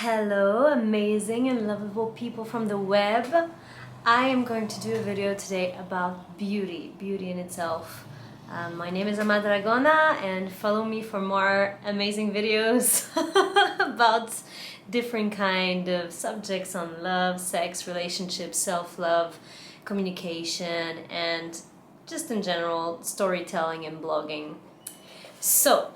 Hello, amazing and lovable people from the web. I am going to do a video today about beauty in itself. My name is Amanda Dragona and follow me for more amazing videos about different kind of subjects on love, sex, relationships, self-love, communication, and just in general storytelling and blogging. So,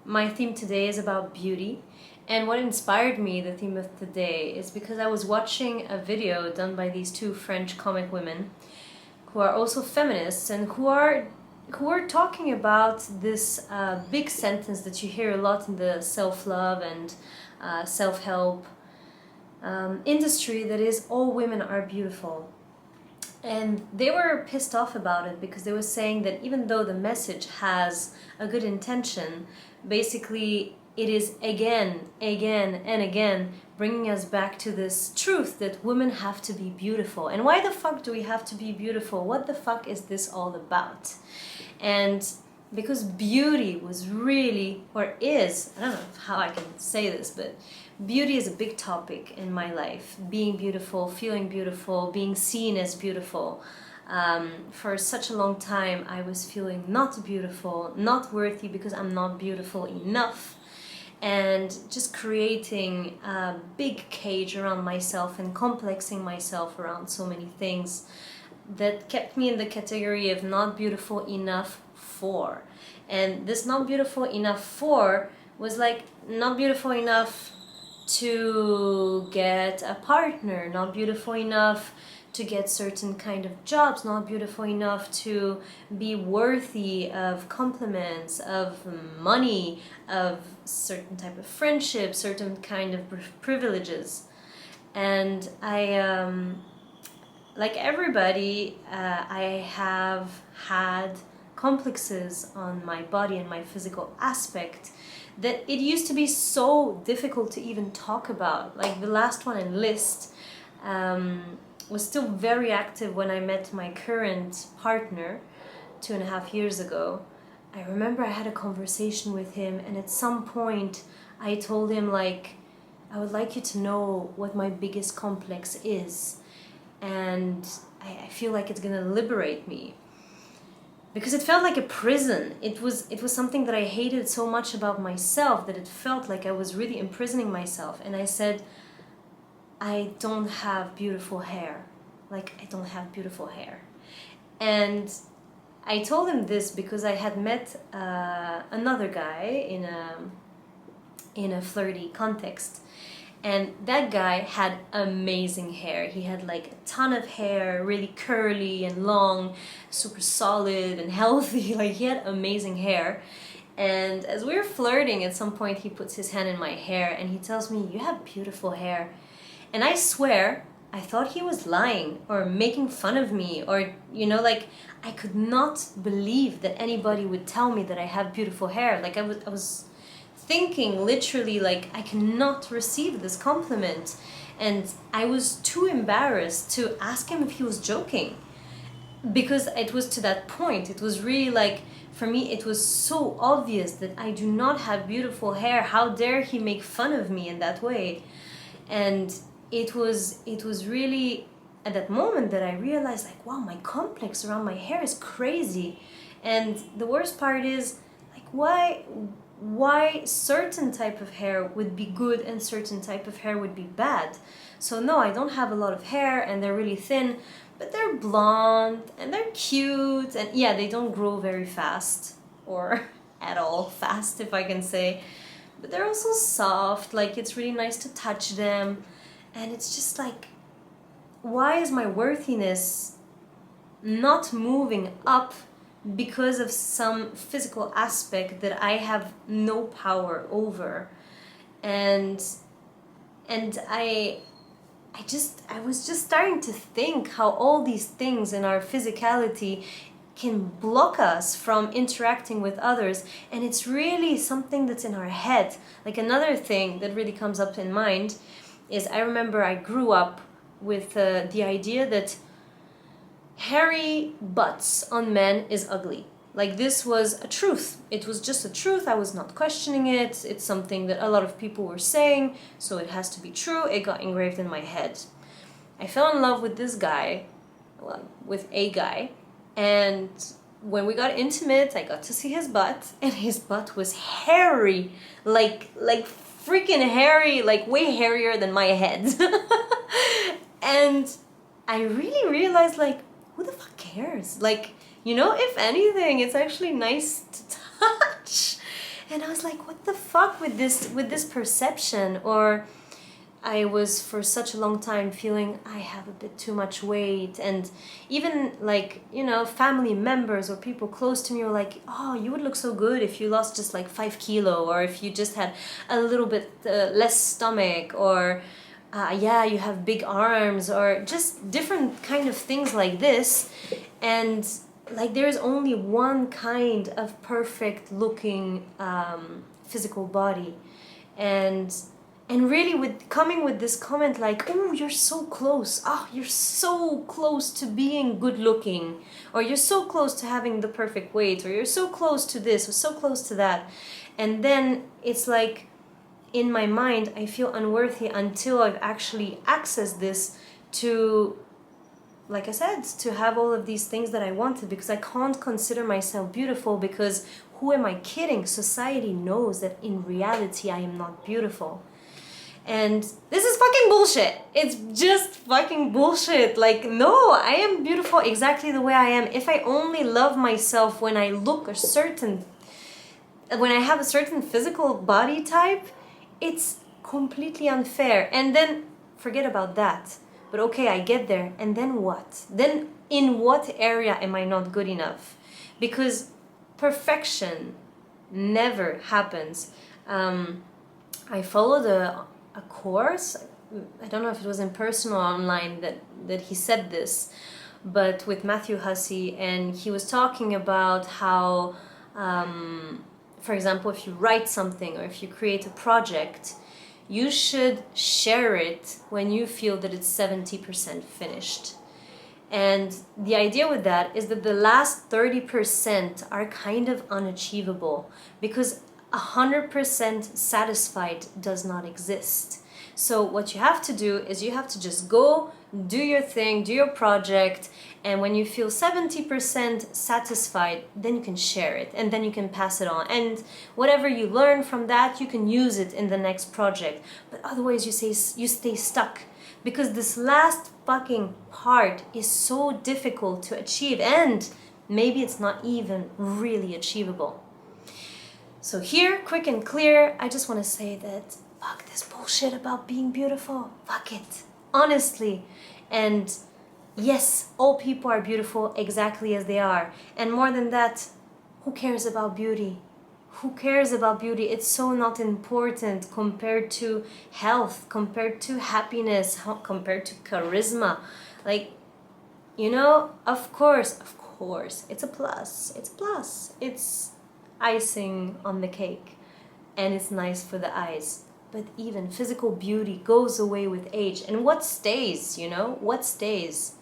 my theme today is about beauty. And what inspired me, the theme of today, is because I was watching a video done by these two French comic women who are also feminists and who are talking about this big sentence that you hear a lot in the self-love and self-help industry, that is, all women are beautiful. And they were pissed off about it because they were saying that even though the message has a good intention, basically it is again and again bringing us back to this truth that women have to be beautiful. And why the fuck do we have to be beautiful? What the fuck is this all about? And because beauty was really, or is, I don't know how I can say this, but beauty is a big topic in my life. Being beautiful, feeling beautiful, being seen as beautiful. For such a long time I was feeling not beautiful, not worthy because I'm not beautiful enough, and just creating a big cage around myself and complexing myself around so many things that kept me in the category of not beautiful enough for. And this not beautiful enough for was like not beautiful enough to get a partner, not beautiful enough to get certain kind of jobs, not beautiful enough to be worthy of compliments, of money, of certain type of friendship, certain kind of privileges. And I, like everybody, I have had complexes on my body and my physical aspect that it used to be so difficult to even talk about. Like the last one in list was still very active when I met my current partner 2.5 years ago. I remember I had a conversation with him, and at some point I told him, like, I would like you to know what my biggest complex is, and I feel like it's gonna liberate me. Because it felt like a prison. It was something that I hated so much about myself that it felt like I was really imprisoning myself. And I said, I don't have beautiful hair. Like, I don't have beautiful hair. And I told him this because I had met another guy in a flirty context. And that guy had amazing hair. He had like a ton of hair, really curly and long, super solid and healthy. Like, he had amazing hair. And as we were flirting, at some point he puts his hand in my hair and he tells me, you have beautiful hair. And I swear, I thought he was lying or making fun of me, or, you know, like, I could not believe that anybody would tell me that I have beautiful hair. Like, I was thinking literally, like, I cannot receive this compliment. And I was too embarrassed to ask him if he was joking, because it was to that point. It was really like, for me, it was so obvious that I do not have beautiful hair. How dare he make fun of me in that way? And it was really at that moment that I realized, like, wow, my complex around my hair is crazy. And the worst part is, like, why certain type of hair would be good and certain type of hair would be bad. So no, I don't have a lot of hair and they're really thin, but they're blonde and they're cute, and yeah, they don't grow very fast, or at all fast, if I can say, but they're also soft. Like, it's really nice to touch them. And it's just like, why is my worthiness not moving up because of some physical aspect that I have no power over? And I was just starting to think how all these things in our physicality can block us from interacting with others, and it's really something that's in our head. Like, another thing that really comes up in mind is, I remember I grew up with the idea that hairy butts on men is ugly. Like, this was a truth. It was just a truth. I was not questioning it. It's something that a lot of people were saying, so it has to be true. It got engraved in my head. I fell in love with this guy, well, with a guy, and when we got intimate, I got to see his butt, and his butt was hairy, like freaking hairy, like way hairier than my head. And I really realized, like, who the fuck cares? Like, you know, if anything, it's actually nice to touch. And I was like, what the fuck with this perception? Or I was for such a long time feeling I have a bit too much weight, and even, like, you know, family members or people close to me were like, oh, you would look so good if you lost just like 5 kilo, or if you just had a little bit less stomach, or yeah, you have big arms, or just different kind of things like this. And like, there's only one kind of perfect looking physical body. And really, with coming with this comment like, oh, you're so close, oh, you're so close to being good looking, or you're so close to having the perfect weight, or you're so close to this, or so close to that. And then it's like, in my mind, I feel unworthy until I've actually accessed this to, like I said, to have all of these things that I wanted, because I can't consider myself beautiful, because who am I kidding? Society knows that in reality I am not beautiful. And this is fucking bullshit. It's just fucking bullshit. Like, no, I am beautiful exactly the way I am. If I only love myself when I look a certain, when I have a certain physical body type, it's completely unfair. And then forget about that. But okay, I get there, and then what? Then in what area am I not good enough? Because perfection never happens. I followed a course, I don't know if it was in person or online, that he said this, but with Matthew Hussey, and he was talking about how, for example, if you write something or if you create a project, you should share it when you feel that it's 70% finished. And the idea with that is that the last 30% are kind of unachievable, because 100% satisfied does not exist. So what you have to do is you have to just go, do your thing, do your project, and when you feel 70% satisfied, then you can share it, and then you can pass it on. And whatever you learn from that, you can use it in the next project. But otherwise you stay stuck, because this last fucking part is so difficult to achieve, and maybe it's not even really achievable. So here, quick and clear, I just want to say that fuck this bullshit about being beautiful. Fuck it. Honestly. And yes, all people are beautiful exactly as they are. And more than that, who cares about beauty? Who cares about beauty? It's so not important compared to health, compared to happiness, compared to charisma. Like, you know, of course, it's a plus. It's a plus. It's icing on the cake, and it's nice for the eyes. But even physical beauty goes away with age. And what stays, you know? What stays?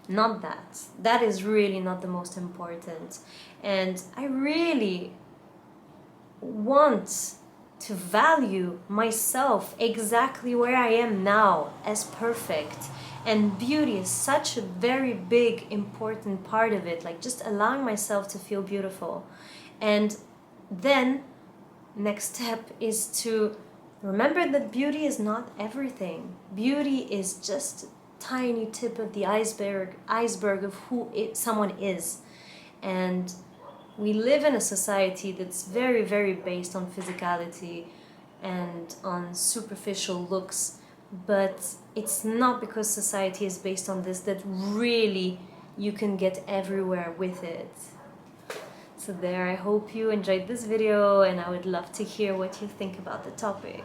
Not that. That is really not the most important. And I really want to value myself exactly where I am now, as perfect. And beauty is such a very big, important part of it. Like, just allowing myself to feel beautiful. And then next step is to remember that beauty is not everything. Beauty is just a tiny tip of the iceberg of who someone is. And we live in a society that's very, very based on physicality and on superficial looks. But it's not because society is based on this that really you can get everywhere with it. So there, I hope you enjoyed this video, and I would love to hear what you think about the topic.